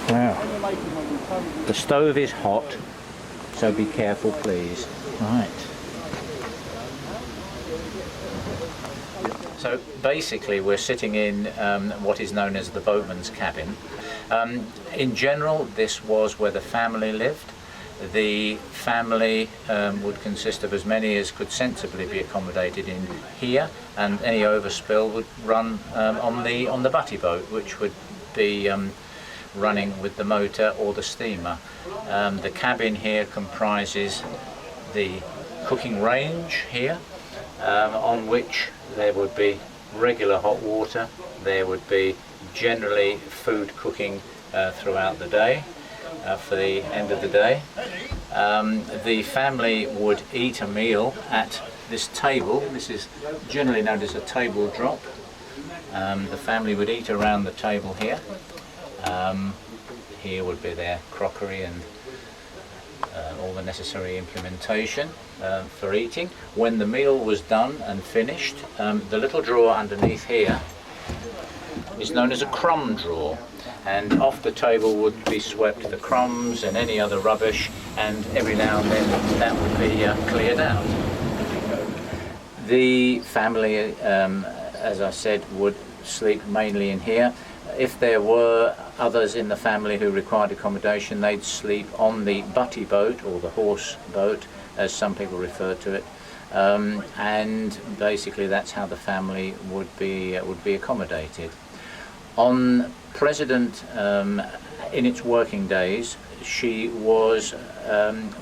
Now, the stove is hot, so be careful please. Right. So basically we're sitting in what is known as the boatman's cabin. In general, this was where the family lived. The family would consist of as many as could sensibly be accommodated in here, and any overspill would run on the butty boat, which would be running with the motor or the steamer. The cabin here comprises the cooking range here, on which there would be regular hot water. There would be generally food cooking throughout the day. For the end of the day, the family would eat a meal at this table. This is generally known as a table drop. The family would eat around the table here. Here would be their crockery and all the necessary implementation for eating. When the meal was done and finished, the little drawer underneath here is known as a crumb drawer, and off the table would be swept the crumbs and any other rubbish, and every now and then that would be cleared out. The family, as I said, would sleep mainly in here. If there were others in the family who required accommodation, they'd sleep on the butty boat, or the horse boat as some people refer to it, and basically that's how the family would be accommodated. On President, in its working days, she was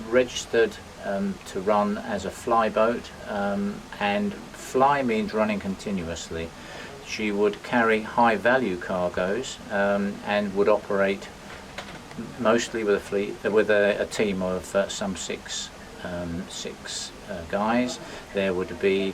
registered to run as a fly boat, and fly means running continuously. She would carry high value cargoes and would operate mostly with a fleet, with a team of some six guys. There would be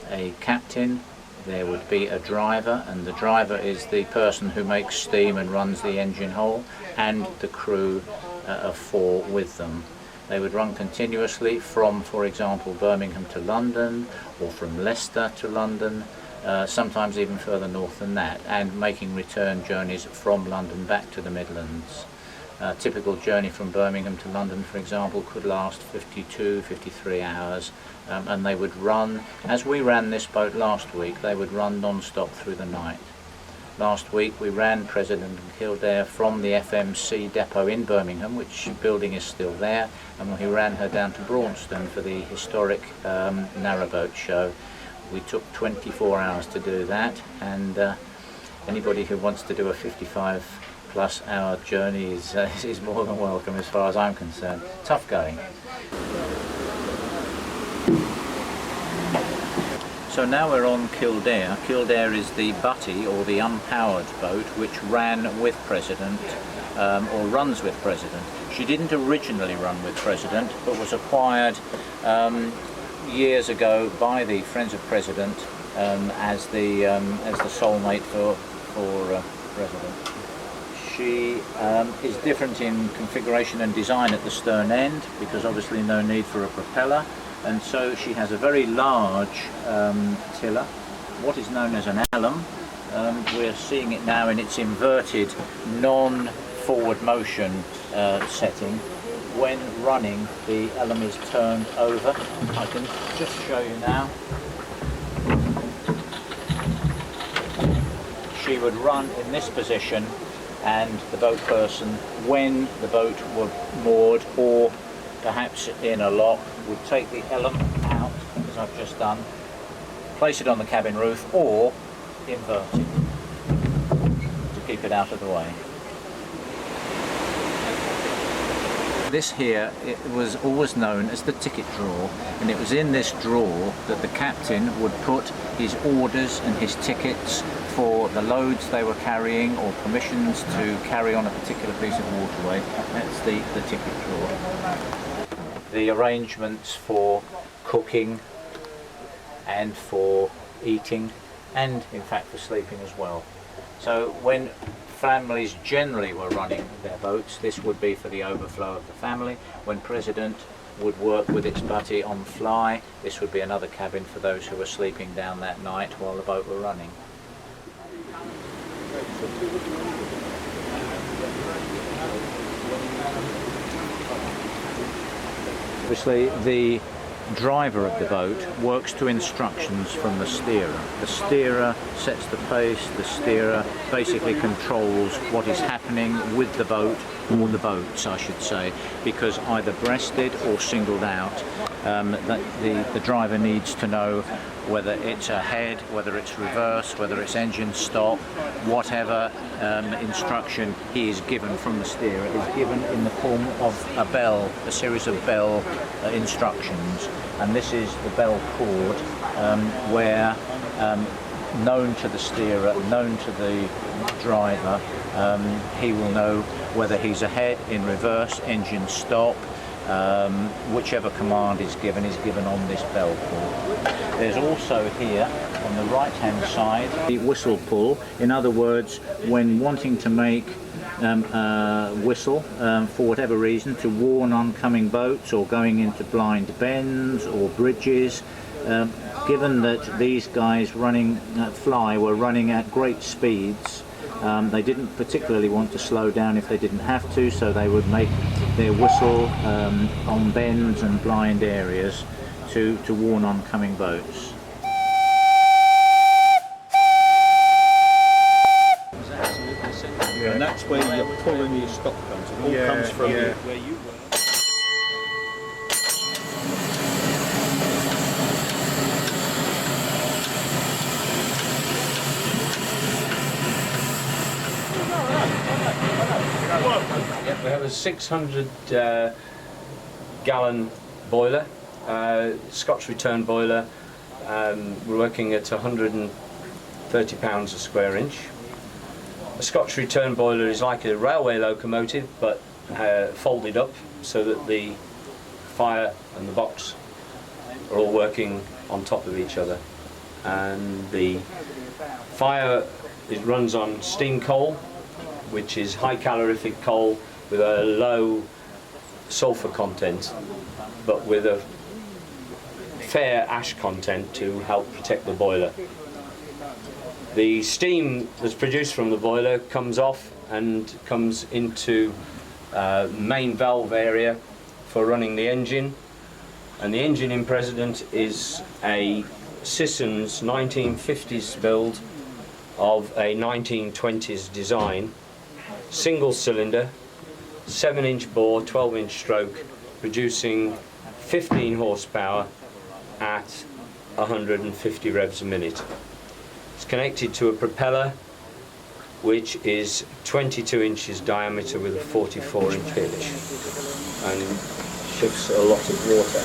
a captain, there would be a driver, and the driver is the person who makes steam and runs the engine hole, and the crew of 4 with them. They would run continuously from, for example, Birmingham to London, or from Leicester to London, sometimes even further north than that, and making return journeys from London back to the Midlands. A typical journey from Birmingham to London, for example, could last 52-53 hours, and they would run, as we ran this boat last week, they would run non-stop through the night. Last week we ran President and Kildare from the FMC depot in Birmingham, which building is still there, and we ran her down to Braunston for the historic narrowboat show. We took 24 hours to do that, and anybody who wants to do a 55+ hour journey is more than welcome as far as I'm concerned. Tough going. So now we're on Kildare. Kildare is the butty, or the unpowered boat, which ran with President, or runs with President. She didn't originally run with President, but was acquired years ago by the Friends of President as the sole mate for President. She is different in configuration and design at the stern end, because obviously no need for a propeller, and so she has a very large tiller, what is known as an alum. We're seeing it now in its inverted non-forward motion setting. When running, the alum is turned over. I can just show you now. She would run in this position and the boat person, when the boat were moored or perhaps in a lock, would take the element out, as I've just done, place it on the cabin roof or invert it to keep it out of the way. This here, it was always known as the ticket drawer, and it was in this drawer that the captain would put his orders and his tickets for the loads they were carrying or permissions to carry on a particular piece of waterway. That's the ticket drawer. The arrangements for cooking and for eating and in fact for sleeping as well. So when families generally were running their boats, this would be for the overflow of the family. When President would work with its butty on fly, this would be another cabin for those who were sleeping down that night while the boat were running. Obviously the driver of the boat works to instructions from the steerer. The steerer sets the pace, the steerer basically controls what is happening with the boat, or the boats I should say, because either breasted or singled out, the driver needs to know whether it's ahead, whether it's reverse, whether it's engine stop, whatever instruction he is given from the steerer is given in the form of a bell, a series of bell instructions, and this is the bell cord where known to the steerer, known to the driver, he will know whether he's ahead, in reverse, engine stop, whichever command is given on this bell cord. There's also here on the right hand side the whistle pull. In other words, when wanting to make a whistle for whatever reason to warn oncoming boats or going into blind bends or bridges, given that these guys running fly were running at great speeds, they didn't particularly want to slow down if they didn't have to, so they would make their whistle on bends and blind areas to warn oncoming boats. Yeah. And that's where your pull and your stop comes. It all comes from where you were. We have a 600 gallon boiler, Scotch return boiler. We're working at 130 pounds a square inch. A Scotch return boiler is like a railway locomotive, but folded up so that the fire and the box are all working on top of each other. And the fire, it runs on steam coal, which is high calorific coal with a low sulfur content, but with a fair ash content to help protect the boiler. The steam that's produced from the boiler comes off and comes into main valve area for running the engine, and the engine in President is a Sisson's 1950s build of a 1920s design, single cylinder, 7-inch bore, 12-inch stroke, producing 15 horsepower at 150 revs a minute. It's connected to a propeller which is 22 inches diameter with a 44-inch pitch and shifts a lot of water.